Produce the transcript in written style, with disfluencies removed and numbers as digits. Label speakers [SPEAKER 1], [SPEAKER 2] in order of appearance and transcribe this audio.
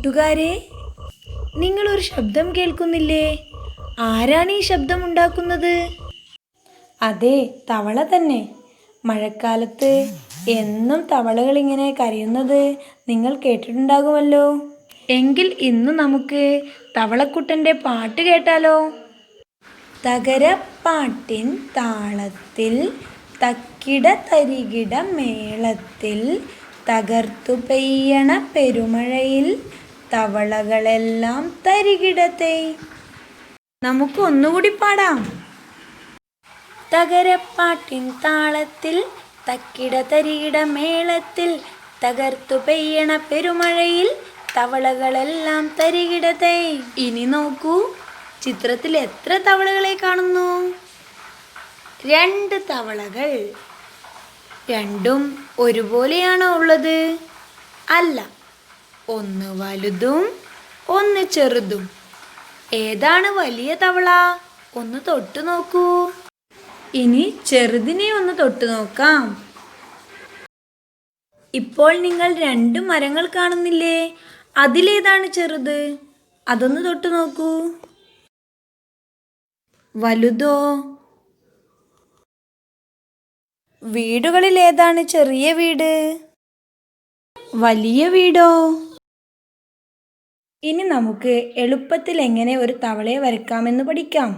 [SPEAKER 1] കൂട്ടുകാരെ, നിങ്ങളൊരു ശബ്ദം കേൾക്കുന്നില്ലേ? ആരാണ് ഈ ശബ്ദം ഉണ്ടാക്കുന്നത്? അതെ, തവള തന്നെ. മഴക്കാലത്ത് എന്നും തവളകൾ ഇങ്ങനെ കരയുന്നത് നിങ്ങൾ കേട്ടിട്ടുണ്ടാകുമല്ലോ. എങ്കിൽ ഇന്ന് നമുക്ക് തവളക്കുട്ടൻ്റെ പാട്ട് കേട്ടാലോ? തകരപ്പാട്ടിൻ താളത്തിൽ തക്കിട തരികിട മേളത്തിൽ തകർത്തു പെയ്യണ പെരുമഴയിൽ തവളകളെല്ലാം തരികിടതേ. നമുക്ക് ഒന്നുകൂടി പാടാം. തകരപ്പാട്ടിൻ താളത്തിൽ തക്കിട തരികിട മേളത്തിൽ തകർത്തു പെയ്യണ പെരുമഴയിൽ തവളകളെല്ലാം തരികിടതേ. ഇനി നോക്കൂ, ചിത്രത്തിൽ എത്ര തവളകളെ കാണുന്നു? 2 തവളകൾ. രണ്ടും ഒരുപോലെയാണോ ഉള്ളത്? അല്ല, ഒന്ന് വലുതും ഒന്ന് ചെറുതും. ഏതാണ് വലിയ തവള? ഒന്ന് തൊട്ടു നോക്കൂ. ഇനി ചെറുതിനെ ഒന്ന് തൊട്ടു നോക്കാം. ഇപ്പോൾ നിങ്ങൾ 2 മരങ്ങൾ കാണുന്നില്ലേ? അതിലേതാണ് ചെറുത്? അതൊന്ന് തൊട്ടു നോക്കൂ. വലുതോ? വീടുകളിൽ ഏതാണ് ചെറിയ വീട്? വലിയ വീടോ? ഇനി നമുക്ക് എളുപ്പത്തിൽ എങ്ങനെ ഒരു തവളയെ വരയ്ക്കാമെന്ന് പഠിക്കാം.